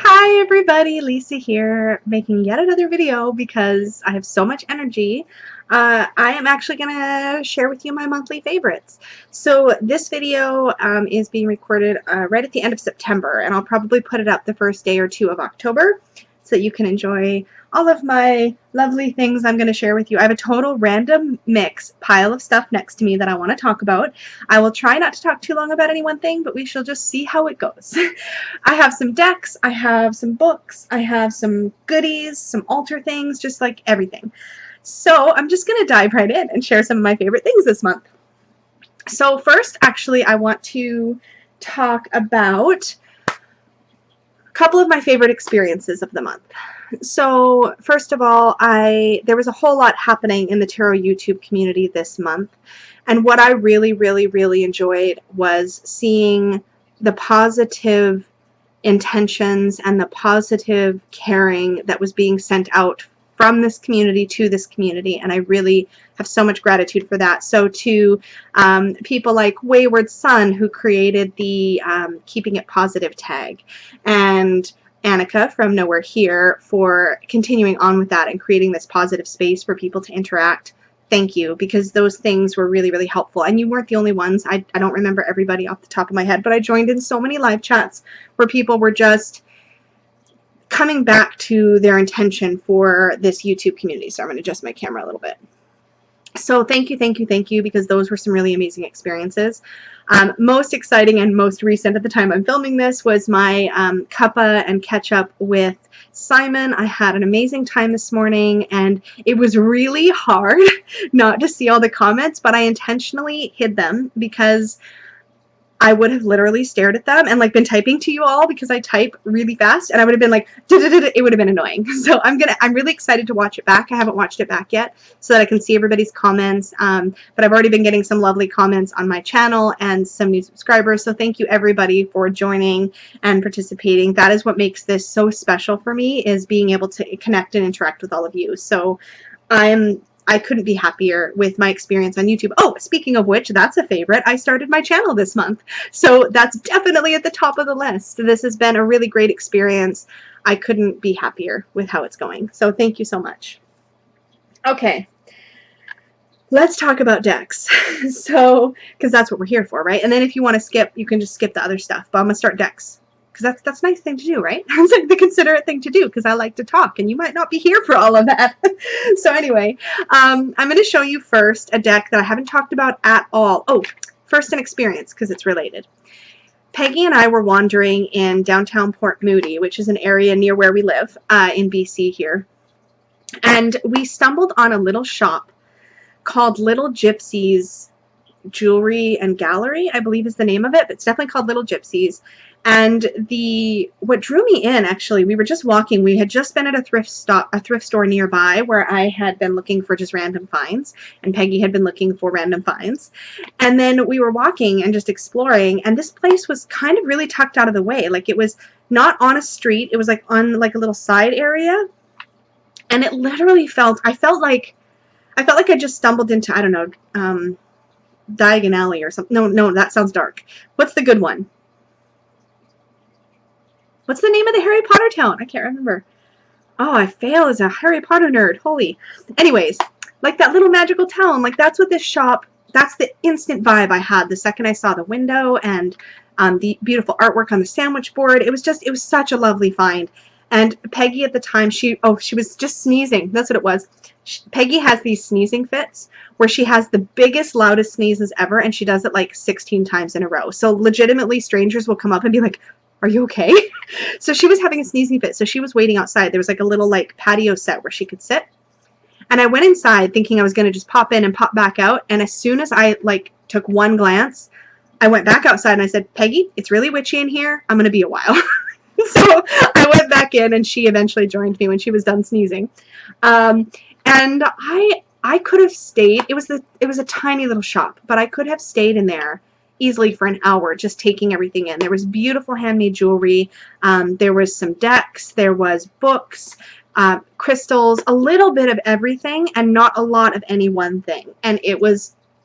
Hi everybody, Lisa here, making yet another video because I have so much energy. I am actually going to share with you my monthly favorites. So this video is being recorded right at the end of September, and I'll probably put it up the first day or two of October so that you can enjoy all of my lovely things I'm going to share with you. I have a total random mix pile of stuff next to me that I want to talk about. I will try not to talk too long about any one thing, but we shall just see how it goes. I have some decks, I have some books, I have some goodies, some altar things, just like everything. So I'm just going to dive right in and share some of my favorite things this month. So first, actually, I want to talk about a couple of my favorite experiences of the month. So first of all, there was a whole lot happening in the tarot YouTube community this month, and what I really enjoyed was seeing the positive intentions and the positive caring that was being sent out from this community to this community, and I really have so much gratitude for that. So to people like Wayward Sun, who created the Keeping It Positive tag, and Annika from Nowhere Here for continuing on with that and creating this positive space for people to interact. Thank you, because those things were really helpful, and you weren't the only ones. I don't remember everybody off the top of my head, but I joined in so many live chats where people were just coming back to their intention for this YouTube community. So I'm going to adjust my camera a little bit. So thank you, because those were some really amazing experiences. Most exciting and most recent at the time I'm filming this was my cuppa and catch up with Simon. I had an amazing time this morning, and it was really hard not to see all the comments, but I intentionally hid them because I would have literally stared at them and like been typing to you all, because I type really fast, and I would have been like, it would have been annoying. So I'm really excited to watch it back. I haven't watched it back yet so that I can see everybody's comments. But I've already been getting some lovely comments on my channel and some new subscribers. So thank you everybody for joining and participating. That is what makes this so special for me, is being able to connect and interact with all of you. So I couldn't be happier with my experience on YouTube. Oh, speaking of which, that's a favorite. I started my channel this month, so that's definitely at the top of the list. This has been a really great experience. I couldn't be happier with how it's going. So thank you so much. Okay, let's talk about decks. So, because that's what we're here for, right? And then if you want to skip, you can just skip the other stuff. But I'm gonna start decks, because that's a nice thing to do, right? It's like the considerate thing to do, because I like to talk, and you might not be here for all of that. So anyway, I'm going to show you first a deck that I haven't talked about at all. Oh, first an experience, because it's related. Peggy and I were wandering in downtown Port Moody, which is an area near where we live in BC here, and we stumbled on a little shop called Little Gypsies Jewelry and Gallery, I believe is the name of it, but it's definitely called Little Gypsies. And what drew me in, actually, we were just walking. We had just been at a thrift store nearby where I had been looking for just random finds, and Peggy had been looking for random finds. And then we were walking and just exploring, and this place was kind of really tucked out of the way. Like, it was not on a street. It was like on like a little side area, and it literally I felt like I just stumbled into, I don't know, Diagon Alley or something. No, that sounds dark. What's the good one? What's the name of the Harry Potter town? I can't remember. Oh, I fail as a Harry Potter nerd. Holy. Anyways, like that little magical town, like that's what this shop, that's the instant vibe I had the second I saw the window and the beautiful artwork on the sandwich board. It was such a lovely find. And Peggy at the time, she was just sneezing. That's what it was. Peggy has these sneezing fits where she has the biggest, loudest sneezes ever, and she does it like 16 times in a row. So legitimately, strangers will come up and be like, "Are you okay?" So she was having a sneezing fit, so she was waiting outside. There was like a little like patio set where she could sit. And I went inside thinking I was going to just pop in and pop back out, and as soon as I like took one glance, I went back outside and I said, "Peggy, it's really witchy in here. I'm going to be a while." So I went back in, and she eventually joined me when she was done sneezing. And I could have stayed. It was a tiny little shop, but I could have stayed in there easily for an hour just taking everything in. There was beautiful handmade jewelry. There was some decks. There was books, crystals, a little bit of everything, and not a lot of any one thing. And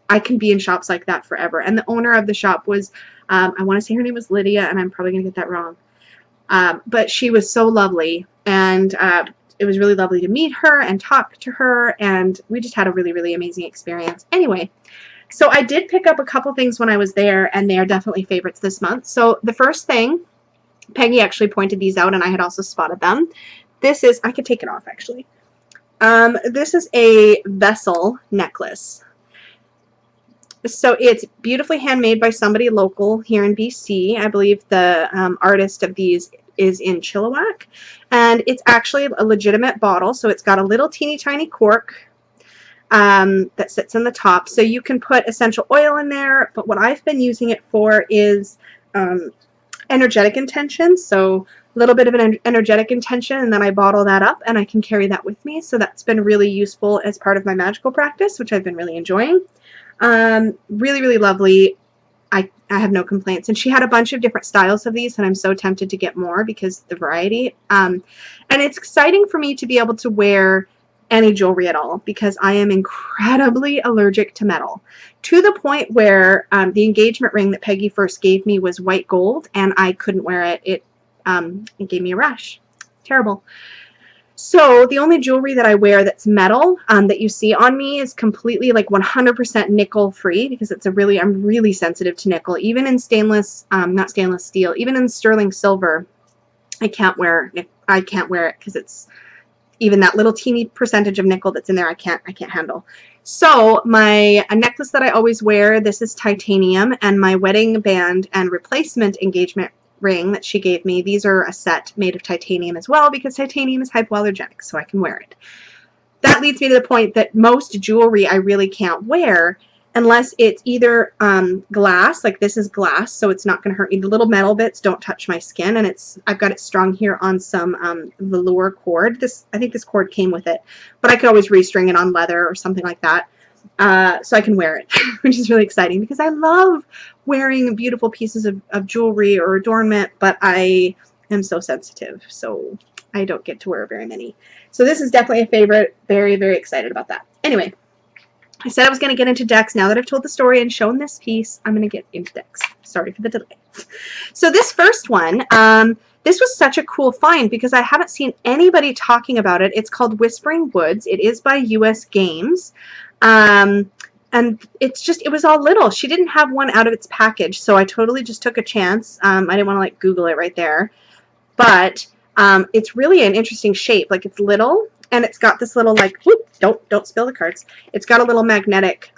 I can be in shops like that forever. And the owner of the shop was, I want to say her name was Lydia, and I'm probably going to get that wrong. But she was so lovely, and it was really lovely to meet her and talk to her, and we just had a really, really amazing experience. Anyway, so I did pick up a couple things when I was there, and they are definitely favorites this month. So the first thing, Peggy actually pointed these out, and I had also spotted them. This is, I could take it off actually. This is a vessel necklace. So it's beautifully handmade by somebody local here in BC. I believe the artist of these is in Chilliwack. And it's actually a legitimate bottle. So it's got a little teeny tiny cork that sits in the top. So you can put essential oil in there. But what I've been using it for is energetic intention. So a little bit of an energetic intention, and then I bottle that up and I can carry that with me. So that's been really useful as part of my magical practice, which I've been really enjoying. Really, really lovely. I have no complaints. And she had a bunch of different styles of these, and I'm so tempted to get more because the variety. And it's exciting for me to be able to wear any jewelry at all, because I am incredibly allergic to metal, to the point where the engagement ring that Peggy first gave me was white gold, and I couldn't wear it. It gave me a rash. Terrible. So the only jewelry that I wear that's metal that you see on me is completely like 100% nickel free, because it's I'm really sensitive to nickel. Even in stainless, not stainless steel, even in sterling silver, I can't wear it because it's even that little teeny percentage of nickel that's in there I can't handle. So a necklace that I always wear, this is titanium, and my wedding band and replacement engagement ring that she gave me, these are a set made of titanium as well, because titanium is hypoallergenic, so I can wear it. That leads me to the point that most jewelry I really can't wear unless it's either glass, like this is glass, so it's not going to hurt me. The little metal bits don't touch my skin, and I've got it strung here on some velour cord. I think this cord came with it, but I could always restring it on leather or something like that. So I can wear it, which is really exciting because I love wearing beautiful pieces of jewelry or adornment, but I am so sensitive, so I don't get to wear very many. So this is definitely a favorite. Very, very excited about that. Anyway, I said I was going to get into decks. Now that I've told the story and shown this piece, I'm going to get into decks. Sorry for the delay. So this first one, this was such a cool find because I haven't seen anybody talking about it. It's called Whispering Woods. It is by US Games. And it was all little. She didn't have one out of its package, so I totally just took a chance. I didn't want to like Google it right there, but it's really an interesting shape. Like, it's little, and it's got this little like, whoop, don't spill the cards. It's got a little magnetic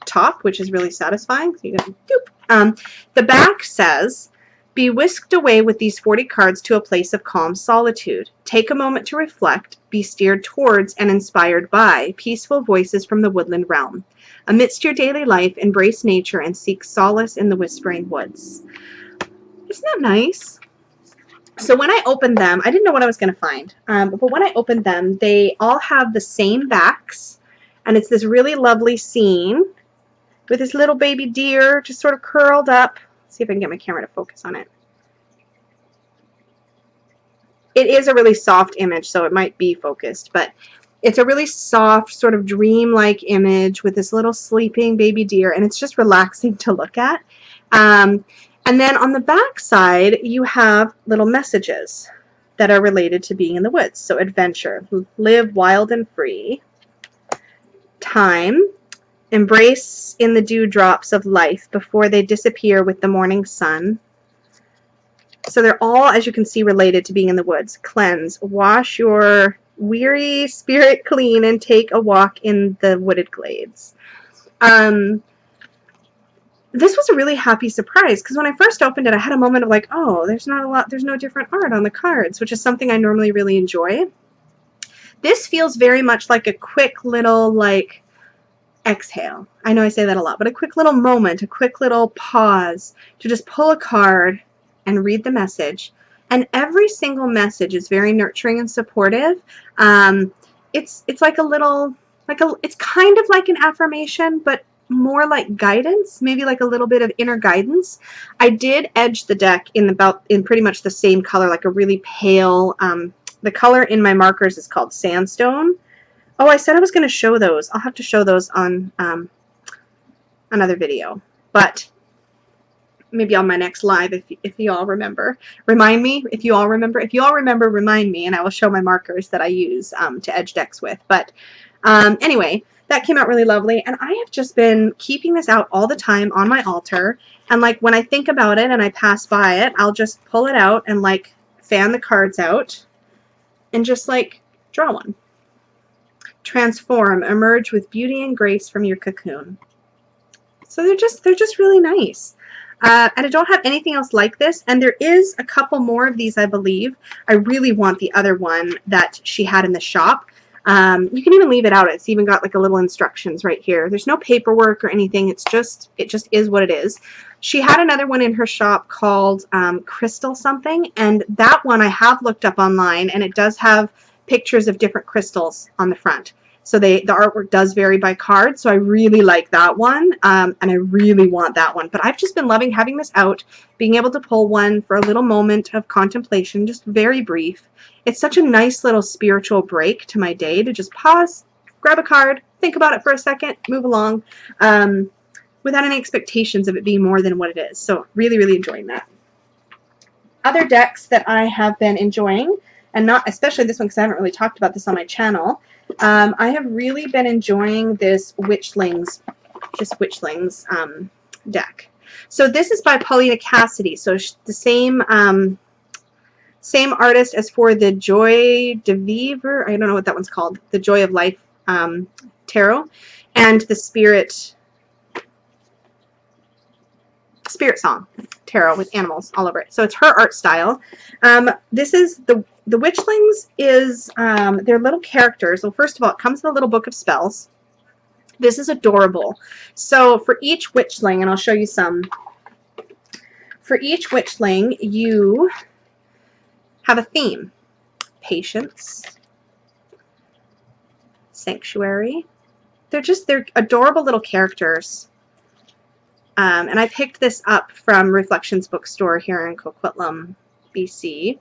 top, which is really satisfying. So you go, doop. The back says, "Be whisked away with these 40 cards to a place of calm solitude. Take a moment to reflect, be steered towards and inspired by peaceful voices from the woodland realm. Amidst your daily life, embrace nature and seek solace in the whispering woods." Isn't that nice? So when I opened them, I didn't know what I was going to find. But when I opened them, they all have the same backs. And it's this really lovely scene with this little baby deer just sort of curled up. Let's see if I can get my camera to focus on it. It is a really soft image, so it might be focused, but it's a really soft, sort of dreamlike image with this little sleeping baby deer, and it's just relaxing to look at. And then on the back side, you have little messages that are related to being in the woods. So adventure, live wild and free. Time, embrace in the dewdrops of life before they disappear with the morning sun. So they're all, as you can see, related to being in the woods. Cleanse, wash your weary spirit clean and take a walk in the wooded glades. This was a really happy surprise because when I first opened it, I had a moment of like, oh, there's no different art on the cards, which is something I normally really enjoy. This feels very much like a quick little like exhale. I know I say that a lot, but a quick little moment, a quick little pause to just pull a card and read the message. And every single message is very nurturing and supportive. It's like a little, it's kind of like an affirmation, but more like guidance, maybe like a little bit of inner guidance. I did edge the deck in pretty much the same color, like a really pale, the color in my markers is called sandstone. Oh, I said I was going to show those. I'll have to show those on another video. But maybe on my next live if you all remember. Remind me if you all remember. If you all remember, remind me, and I will show my markers that I use to edge decks with. But anyway, that came out really lovely, and I have just been keeping this out all the time on my altar, and like when I think about it and I pass by it, I'll just pull it out and like fan the cards out and just like draw one. Transform, emerge with beauty and grace from your cocoon. So they're just really nice. And I don't have anything else like this, and there is a couple more of these, I believe. I really want the other one that she had in the shop. You can even leave it out. It's even got like a little instructions right here. There's no paperwork or anything. It just is what it is. She had another one in her shop called Crystal something, and that one I have looked up online, and it does have pictures of different crystals on the front. So the artwork does vary by card, so I really like that one, and I really want that one. But I've just been loving having this out, being able to pull one for a little moment of contemplation, just very brief. It's such a nice little spiritual break to my day to just pause, grab a card, think about it for a second, move along, without any expectations of it being more than what it is. So really, really enjoying that. Other decks that I have been enjoying, and not especially this one because I haven't really talked about this on my channel, I have really been enjoying this Witchlings deck. So this is by Paulina Cassidy. So the same same artist as for the Joy de Vivre. I don't know what that one's called. The Joy of Life tarot, and the Spirit Song tarot with animals all over it. So it's her art style. This is the Witchlings is they're little characters. Well, first of all, it comes in a little book of spells. This is adorable. So for each Witchling, and I'll show you some. For each Witchling, you have a theme: patience, sanctuary. They're adorable little characters. And I picked this up from Reflections Bookstore here in Coquitlam, BC.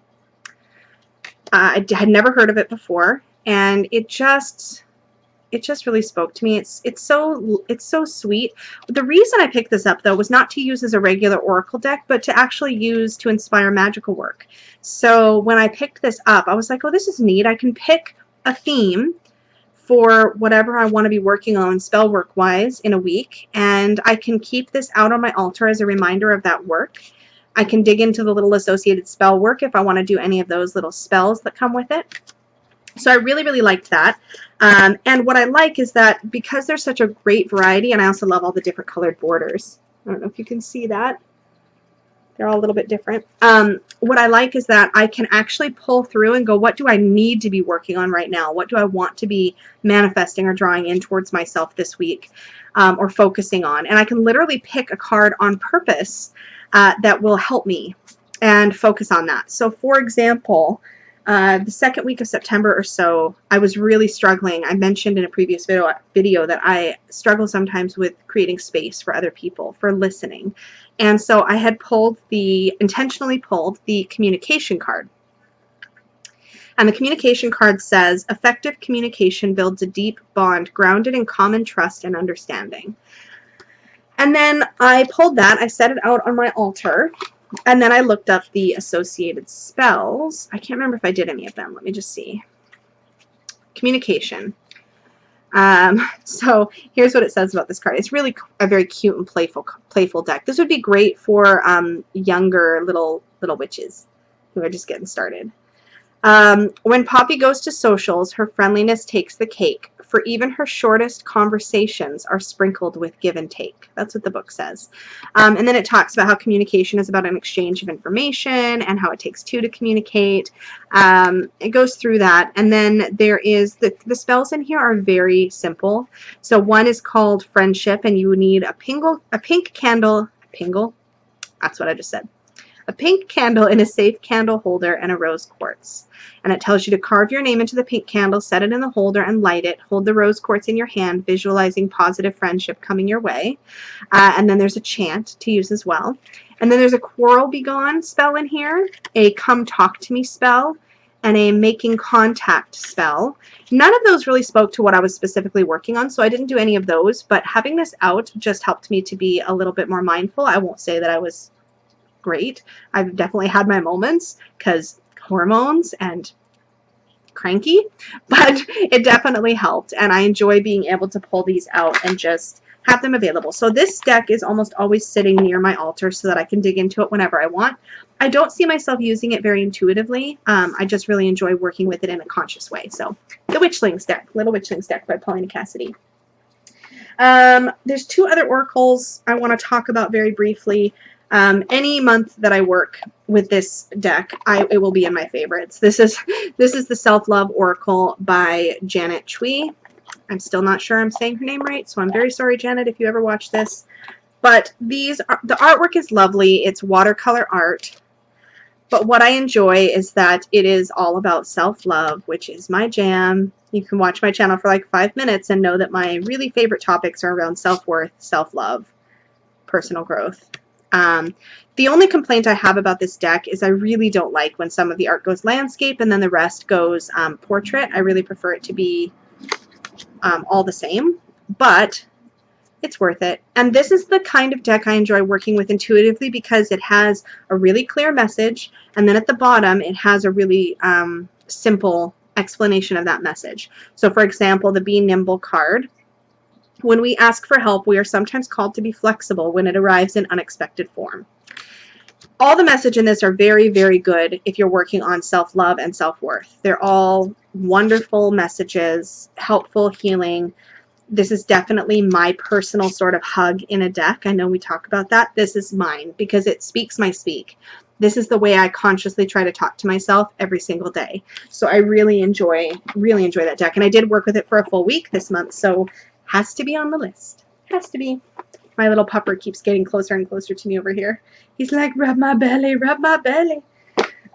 I had never heard of it before, and it just really spoke to me. It's so sweet. The reason I picked this up though was not to use as a regular oracle deck, but to actually use to inspire magical work. So when I picked this up, I was like, oh, this is neat. I can pick a theme for whatever I want to be working on spell work wise in a week, and I can keep this out on my altar as a reminder of that work. I can dig into the little associated spell work if I want to do any of those little spells that come with it. So I really, really liked that. And what I like is that because there's such a great variety, and I also love all the different colored borders. I don't know if you can see that. They're all a little bit different. What I like is that I can actually pull through and go, what do I need to be working on right now? What do I want to be manifesting or drawing in towards myself this week, or focusing on? And I can literally pick a card on purpose that will help me and focus on that. So for example, the second week of September or so, I was really struggling. I mentioned in a previous video that I struggle sometimes with creating space for other people, for listening. And so I had intentionally pulled the communication card. And the communication card says, effective communication builds a deep bond grounded in common trust and understanding. And then I pulled that, I set it out on my altar, and then I looked up the associated spells. I can't remember if I did any of them. Let me just see. Communication. So here's what it says about this card. It's really a very cute and playful deck. This would be great for younger little witches who are just getting started. When Poppy goes to socials, her friendliness takes the cake, for even her shortest conversations are sprinkled with give and take. That's what the book says. And then it talks about how communication is about an exchange of information and how it takes two to communicate. It goes through that. And then there is the spells in here are very simple. So one is called friendship, and you need a pink candle. That's what I just said. A pink candle in a safe candle holder and a rose quartz. And it tells you to carve your name into the pink candle, set it in the holder, and light it. Hold the rose quartz in your hand, visualizing positive friendship coming your way. And then there's a chant to use as well. And then there's a quarrel be gone spell in here, a come talk to me spell, and a making contact spell. None of those really spoke to what I was specifically working on, so I didn't do any of those, but having this out just helped me to be a little bit more mindful. I won't say that I was great. I've definitely had my moments because hormones and cranky, but it definitely helped, and I enjoy being able to pull these out and just have them available. So this deck is almost always sitting near my altar so that I can dig into it whenever I want. I don't see myself using it very intuitively. I just really enjoy working with it in a conscious way. So the Witchlings deck, Little Witchlings deck by Paulina Cassidy. There's two other oracles I want to talk about very briefly. Any month that I work with this deck, it will be in my favorites. This is the Self-Love Oracle by Janet Chui. I'm still not sure I'm saying her name right, so I'm very sorry, Janet, if you ever watch this. But the artwork is lovely. It's watercolor art. But what I enjoy is that it is all about self-love, which is my jam. You can watch my channel for like 5 minutes and know that my really favorite topics are around self-worth, self-love, personal growth. The only complaint I have about this deck is I really don't like when some of the art goes landscape and then the rest goes portrait. I really prefer it to be all the same, but it's worth it. And this is the kind of deck I enjoy working with intuitively because it has a really clear message, and then at the bottom it has a really simple explanation of that message. So for example, the Be Nimble card. When we ask for help, we are sometimes called to be flexible when it arrives in unexpected form. All the message in this are very, very good if you're working on self-love and self-worth. They're all wonderful messages, helpful, healing. This is definitely my personal sort of hug in a deck. I know we talk about that. This is mine because it speaks my speak. This is the way I consciously try to talk to myself every single day. So I really enjoy that deck. And I did work with it for a full week this month, so has to be on the list. Has to be. My little pupper keeps getting closer and closer to me over here. He's like, rub my belly, rub my belly.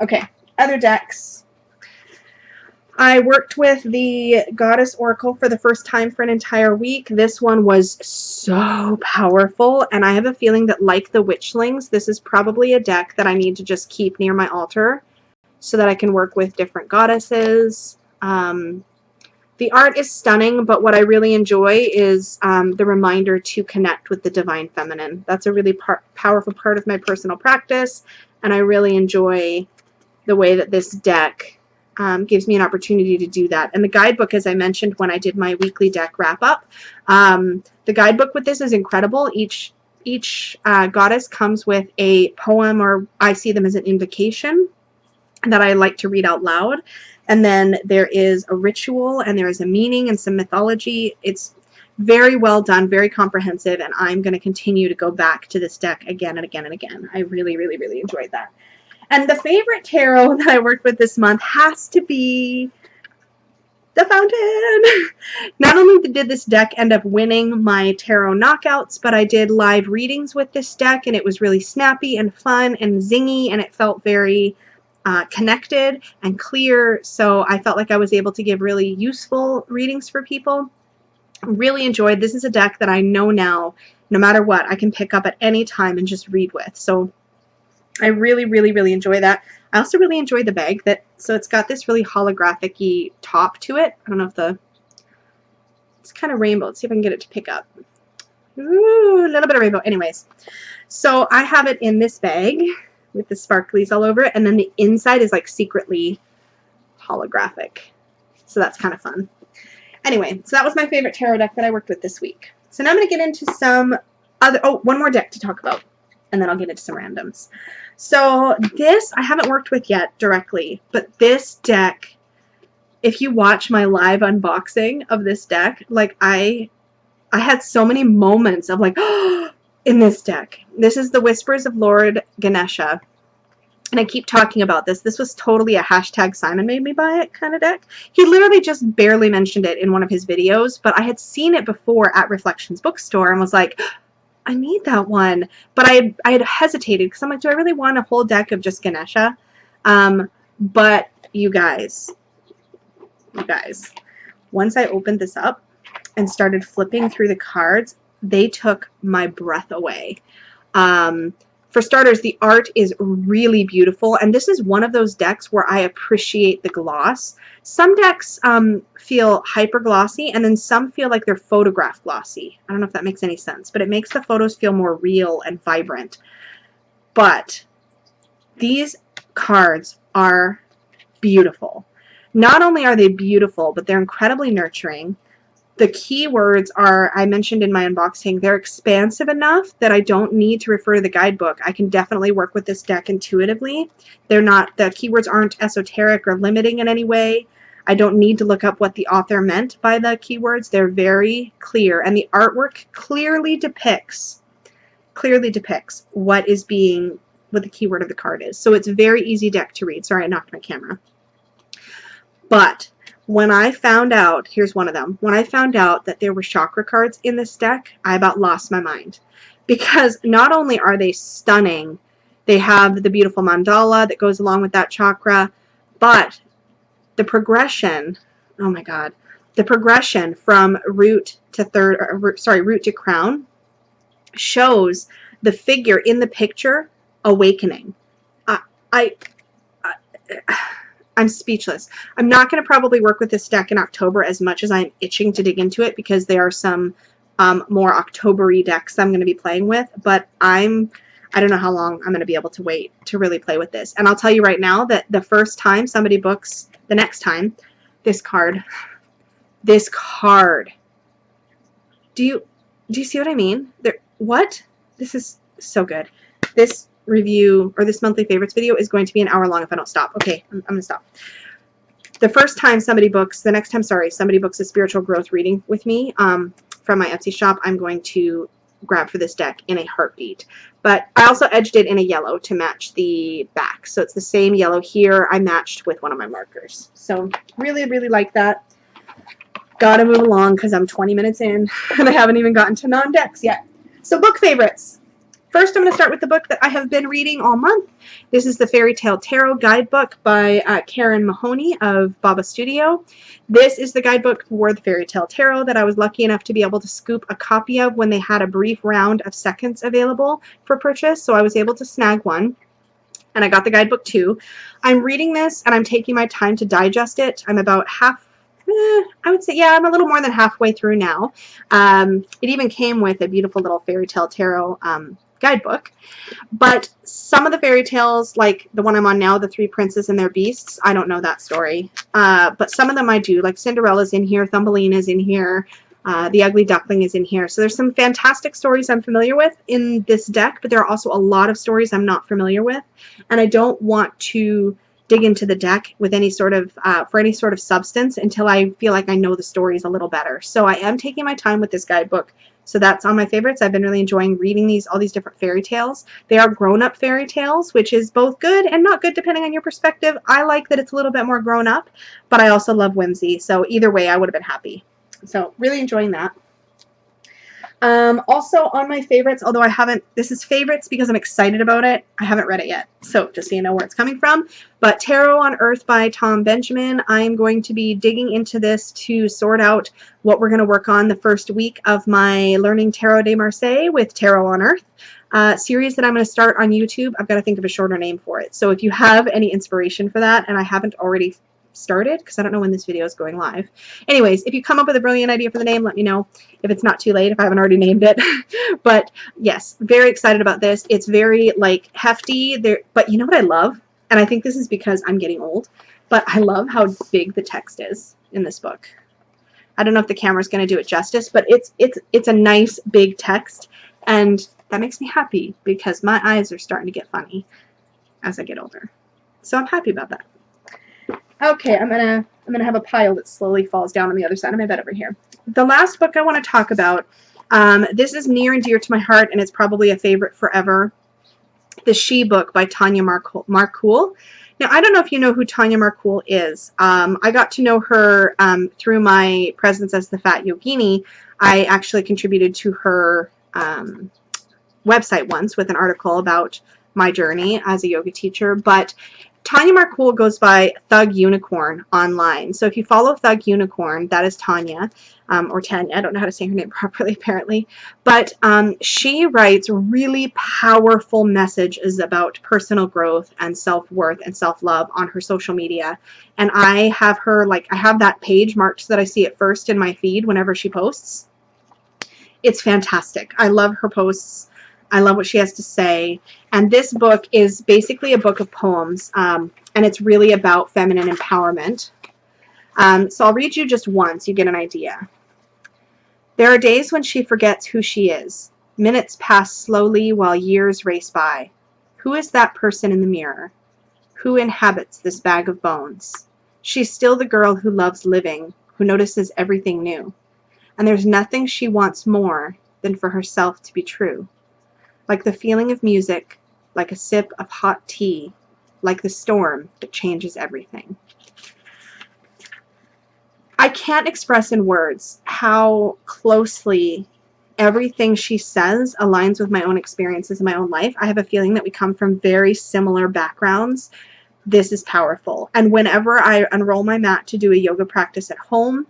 Okay, other decks. I worked with the Goddess Oracle for the first time for an entire week. This one was so powerful, and I have a feeling that, like the Witchlings, this is probably a deck that I need to just keep near my altar so that I can work with different goddesses. The art is stunning, but what I really enjoy is the reminder to connect with the Divine Feminine. That's a really powerful part of my personal practice, and I really enjoy the way that this deck gives me an opportunity to do that. And the guidebook, as I mentioned when I did my weekly deck wrap-up, the guidebook with this is incredible. Each goddess comes with a poem, or I see them as an invocation that I like to read out loud. And then there is a ritual, and there is a meaning and some mythology. It's very well done, very comprehensive, and I'm going to continue to go back to this deck again and again and again. I really, really, really enjoyed that. And the favorite tarot that I worked with this month has to be the Fountain. Not only did this deck end up winning my tarot knockouts, but I did live readings with this deck, and it was really snappy and fun and zingy, and it felt very connected and clear, so I felt like I was able to give really useful readings for people. Really enjoyed. This is a deck that I know now, no matter what, I can pick up at any time and just read with. So I really, really, really enjoy that. I also really enjoy the bag so it's got this really holographic-y top to it. I don't know if it's kind of rainbow. Let's see if I can get it to pick up. Ooh, a little bit of rainbow. Anyways, so I have it in this bag with the sparklies all over it, and then the inside is like secretly holographic. So that's kind of fun. Anyway, so that was my favorite tarot deck that I worked with this week. So now I'm going to get into some other, one more deck to talk about, and then I'll get into some randoms. So this I haven't worked with yet directly, but this deck, if you watch my live unboxing of this deck, like I had so many moments of like, oh, in this deck. This is the Whispers of Lord Ganesha. And I keep talking about this. This was totally a hashtag Simon made me buy it kind of deck. He literally just barely mentioned it in one of his videos, but I had seen it before at Reflections Bookstore and was like, I need that one. But I had hesitated because I'm like, do I really want a whole deck of just Ganesha? But you guys, once I opened this up and started flipping through the cards, they took my breath away. For starters, the art is really beautiful, and this is one of those decks where I appreciate the gloss. Some decks feel hyper glossy, and then some feel like they're photograph glossy. I don't know if that makes any sense, but it makes the photos feel more real and vibrant. But These cards are beautiful. Not only are they beautiful, but they're incredibly nurturing. The keywords are, I mentioned in my unboxing, they're expansive enough that I don't need to refer to the guidebook. I can definitely work with this deck intuitively. They're not, the keywords aren't esoteric or limiting in any way. I don't need to look up what the author meant by the keywords. They're very clear, and the artwork clearly depicts what is being, what the keyword of the card is. So it's a very easy deck to read. Sorry, I knocked my camera. But when I found out, here's one of them, when I found out that there were chakra cards in this deck, I about lost my mind. Because not only are they stunning, they have the beautiful mandala that goes along with that chakra, but the progression, oh my god, the progression from root to root to crown shows the figure in the picture awakening. I'm speechless. I'm not going to probably work with this deck in October as much as I'm itching to dig into it, because there are some more October-y decks I'm going to be playing with, but I don't know how long I'm going to be able to wait to really play with this. And I'll tell you right now that the first time somebody books, the next time, this card, do you see what I mean? What? This is so good. This review, or this monthly favorites video, is going to be an hour long if I don't stop. Okay, I'm going to stop. The first time somebody books, the next time, sorry, somebody books a spiritual growth reading with me from my Etsy shop, I'm going to grab for this deck in a heartbeat. But I also edged it in a yellow to match the back. So it's the same yellow here I matched with one of my markers. So really, really like that. Gotta move along because I'm 20 minutes in and I haven't even gotten to non-decks yet. So book favorites. First, I'm going to start with the book that I have been reading all month. This is the Fairytale Tarot Guidebook by Karen Mahoney of Baba Studio. This is the guidebook for the Fairytale Tarot that I was lucky enough to be able to scoop a copy of when they had a brief round of seconds available for purchase, so I was able to snag one. And I got the guidebook too. I'm reading this and I'm taking my time to digest it. I'm about I would say, yeah, I'm a little more than halfway through now. It even came with a beautiful little Fairytale Tarot guidebook, but some of the fairy tales, like the one I'm on now, the Three Princes and Their Beasts, I don't know that story, but some of them I do, like Cinderella's in here, Thumbelina's in here, The Ugly Duckling is in here. So there's some fantastic stories I'm familiar with in this deck, but there are also a lot of stories I'm not familiar with, and I don't want to dig into the deck with any sort of for any sort of substance until I feel like I know the stories a little better. So I am taking my time with this guidebook. So that's on my favorites. I've been really enjoying reading all these different fairy tales. They are grown-up fairy tales, which is both good and not good depending on your perspective. I like that it's a little bit more grown up, but I also love whimsy. So either way, I would have been happy. So really enjoying that. Also on my favorites, although I haven't, this is favorites because I'm excited about it. I haven't read it yet, so just so you know where it's coming from. But Tarot on Earth by Tom Benjamin. I'm going to be digging into this to sort out what we're going to work on the first week of my Learning Tarot de Marseille with Tarot on Earth series that I'm going to start on YouTube. I've got to think of a shorter name for it. So if you have any inspiration for that, and I haven't already started, because I don't know when this video is going live. Anyways, if you come up with a brilliant idea for the name, let me know if it's not too late, if I haven't already named it. But yes, very excited about this. It's very like hefty there, but you know what I love? And I think this is because I'm getting old, but I love how big the text is in this book. I don't know if the camera's going to do it justice, but it's a nice big text, and that makes me happy because my eyes are starting to get funny as I get older. So I'm happy about that. Okay, I'm gonna have a pile that slowly falls down on the other side of my bed over here. The last book I want to talk about, this is near and dear to my heart, and it's probably a favorite forever. The She book by Tanya Markul. Now, I don't know if you know who Tanya Markul is. I got to know her through my presence as the Fat Yogini. I actually contributed to her website once with an article about my journey as a yoga teacher, but Tanya Markul goes by Thug Unicorn online. So if you follow Thug Unicorn, that is Tanya, or Tanya. I don't know how to say her name properly, apparently. But she writes really powerful messages about personal growth and self-worth and self-love on her social media. And I have her, like, I have that page marked so that I see it first in my feed whenever she posts. It's fantastic. I love her posts. I love what she has to say. And this book is basically a book of poems, and it's really about feminine empowerment. So I'll read you just once, you get an idea. There are days when she forgets who she is. Minutes pass slowly while years race by. Who is that person in the mirror? Who inhabits this bag of bones? She's still the girl who loves living, who notices everything new. And there's nothing she wants more than for herself to be true. Like the feeling of music, like a sip of hot tea, like the storm that changes everything. I can't express in words how closely everything she says aligns with my own experiences in my own life. I have a feeling that we come from very similar backgrounds. This is powerful. And whenever I unroll my mat to do a yoga practice at home,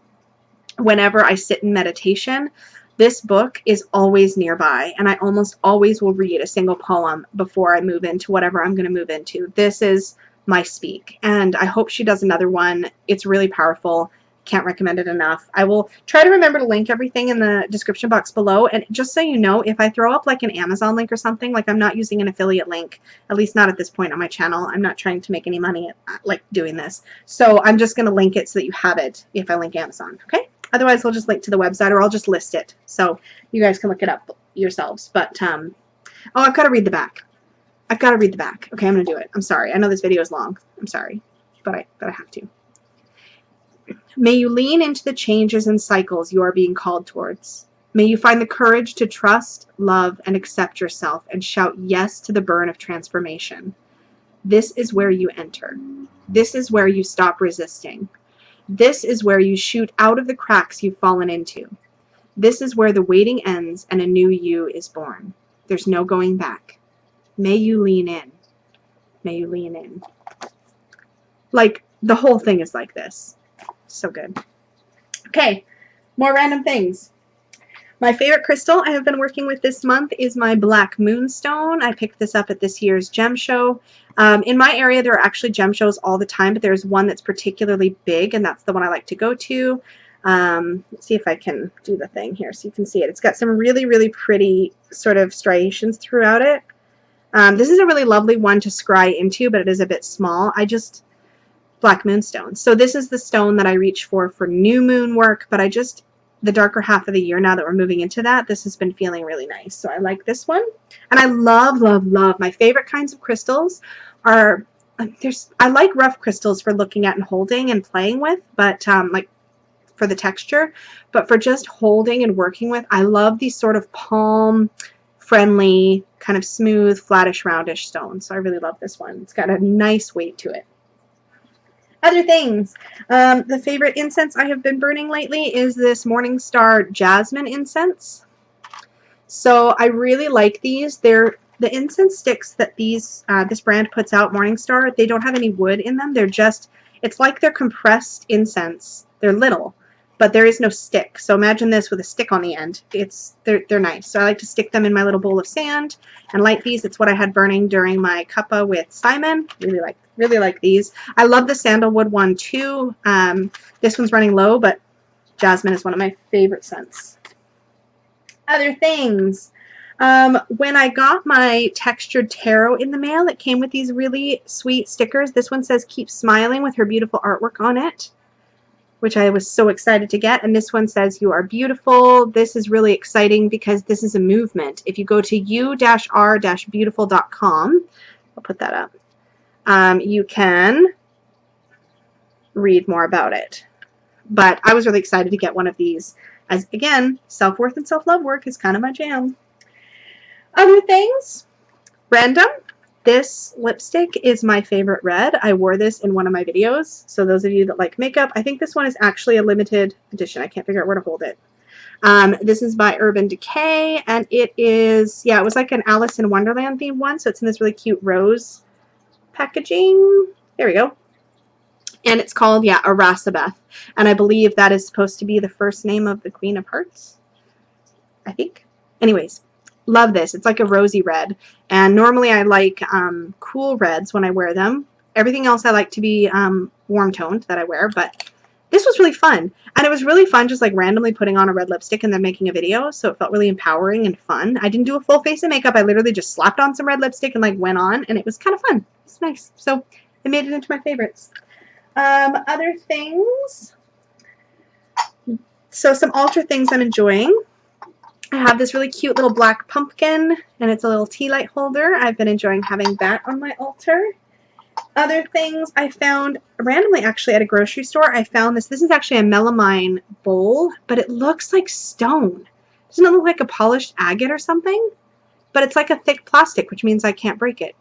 whenever I sit in meditation, this book is always nearby, and I almost always will read a single poem before I move into whatever I'm going to move into. This is my speak, and I hope she does another one. It's really powerful. Can't recommend it enough. I will try to remember to link everything in the description box below, and just so you know, if I throw up like an Amazon link or something, like I'm not using an affiliate link, at least not at this point on my channel. I'm not trying to make any money like doing this, so I'm just going to link it so that you have it if I link Amazon, okay? Otherwise, I'll just link to the website, or I'll just list it so you guys can look it up yourselves. But, oh, I've got to read the back. I've got to read the back. Okay, I'm going to do it. I'm sorry. I know this video is long. I'm sorry, but I have to. May you lean into the changes and cycles you are being called towards. May you find the courage to trust, love, and accept yourself and shout yes to the burn of transformation. This is where you enter. This is where you stop resisting. This is where you shoot out of the cracks you've fallen into. This is where the waiting ends and a new you is born. There's no going back. May you lean in. May you lean in. Like, the whole thing is like this. So good. Okay, more random things. My favorite crystal I have been working with this month is my black moonstone. I picked this up at this year's gem show. In my area, there are actually gem shows all the time, but there's one that's particularly big, and that's the one I like to go to. Let's see if I can do the thing here so you can see it. It's got some really, really pretty sort of striations throughout it. This is a really lovely one to scry into, but it is a bit small. Black moonstone. So this is the stone that I reach for new moon work, but the darker half of the year, now that we're moving into that, this has been feeling really nice. So I like this one. And I love, love, love. My favorite kinds of crystals are, I like rough crystals for looking at and holding and playing with, but like for the texture, but for just holding and working with, I love these sort of palm friendly, kind of smooth, flattish, roundish stones. So I really love this one. It's got a nice weight to it. Other things, the favorite incense I have been burning lately is this Morningstar Jasmine incense. So I really like these. They're the incense sticks that this brand puts out, Morningstar. They don't have any wood in them. They're just, it's like they're compressed incense. They're little, but there is no stick. So imagine this with a stick on the end. They're nice. So I like to stick them in my little bowl of sand and light these. It's what I had burning during my cuppa with Simon. Really like these. I love the sandalwood one too. This one's running low, but jasmine is one of my favorite scents. Other things. When I got my textured tarot in the mail, it came with these really sweet stickers. This one says "Keep Smiling" with her beautiful artwork on it, which I was so excited to get. And this one says "You are beautiful." This is really exciting because this is a movement. If you go to u-r-beautiful.com, I'll put that up. You can read more about it. But I was really excited to get one of these, as again, self-worth and self-love work is kind of my jam. Other things, random. This lipstick is my favorite red. I wore this in one of my videos. So those of you that like makeup, I think this one is actually a limited edition. I can't figure out where to hold it. This is by Urban Decay, and it is, yeah, it was like an Alice in Wonderland themed one. So it's in this really cute rose packaging. There we go. And it's called, yeah, Iracebeth. And I believe that is supposed to be the first name of the Queen of Hearts, I think. Anyways, love this. It's like a rosy red. And normally I like cool reds when I wear them. Everything else I like to be warm toned that I wear, but this was really fun. And it was really fun just like randomly putting on a red lipstick and then making a video. So it felt really empowering and fun. I didn't do a full face of makeup. I literally just slapped on some red lipstick and like went on, and it was kind of fun. It's nice. So it made it into my favorites. Other things. So some Ultra things I'm enjoying. I have this really cute little black pumpkin, and it's a little tea light holder. I've been enjoying having that on my altar. Other things I found randomly actually at a grocery store. I found this. This is actually a melamine bowl, but it looks like stone. Doesn't it look like a polished agate or something? But it's like a thick plastic, which means I can't break it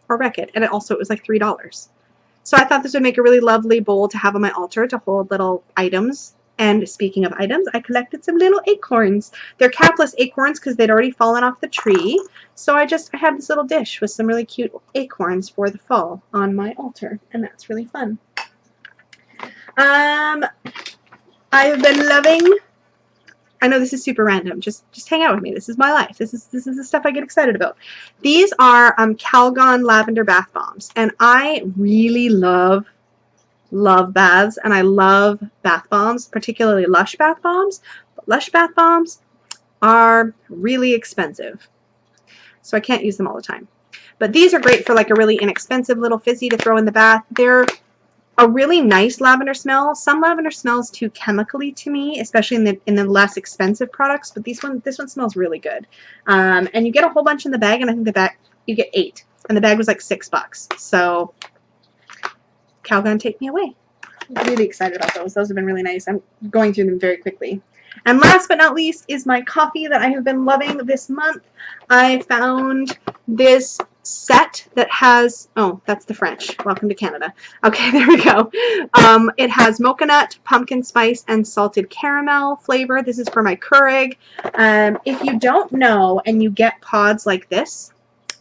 or wreck it. And it was like $3. So I thought this would make a really lovely bowl to have on my altar to hold little items. And speaking of items, I collected some little acorns. They're capless acorns because they'd already fallen off the tree. So I have this little dish with some really cute acorns for the fall on my altar. And that's really fun. I've been loving, I know this is super random. Just hang out with me. This is my life. This is the stuff I get excited about. These are Calgon lavender bath bombs. And I really love baths, and I love bath bombs, particularly Lush bath bombs. But Lush bath bombs are really expensive, so I can't use them all the time. But these are great for like a really inexpensive little fizzy to throw in the bath. They're a really nice lavender smell. Some lavender smells too chemically to me, especially in the less expensive products. But this one smells really good. And you get a whole bunch in the bag, and I think the bag you get 8, and the bag was like $6. So Calgon, take me away. I'm really excited about those. Those have been really nice. I'm going through them very quickly. And last but not least is my coffee that I have been loving this month. I found this set that has, oh, that's the French. Welcome to Canada. Okay, there we go. It has mocha nut, pumpkin spice, and salted caramel flavor. This is for my Keurig. If you don't know and you get pods like this,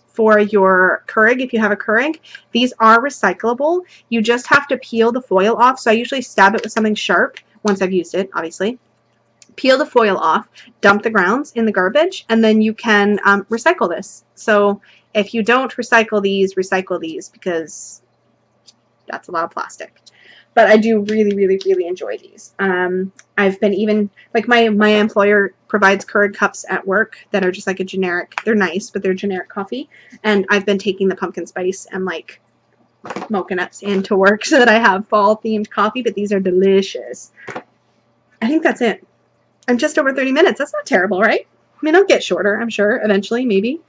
for your Keurig, if you have a Keurig, these are recyclable. You just have to peel the foil off. So I usually stab it with something sharp once I've used it, obviously. Peel the foil off, dump the grounds in the garbage, and then you can recycle this. So if you don't recycle these because that's a lot of plastic. But I do really, really, really enjoy these. I've been even, like my employer provides Keurig cups at work that are just like a generic, they're nice, but they're generic coffee. And I've been taking the pumpkin spice and like mocha nuts into work so that I have fall themed coffee, but these are delicious. I think that's it. I'm just over 30 minutes. That's not terrible, right? I mean, I'll get shorter, I'm sure, eventually, maybe.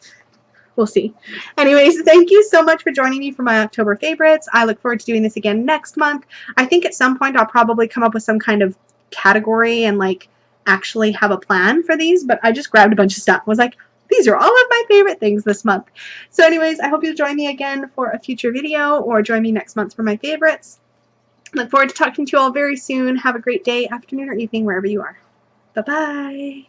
We'll see. Anyways, thank you so much for joining me for my October favorites. I look forward to doing this again next month. I think at some point I'll probably come up with some kind of category and like actually have a plan for these, but I just grabbed a bunch of stuff. I was like, these are all of my favorite things this month. So anyways, I hope you'll join me again for a future video or join me next month for my favorites. Look forward to talking to you all very soon. Have a great day, afternoon, or evening, wherever you are. Bye-bye.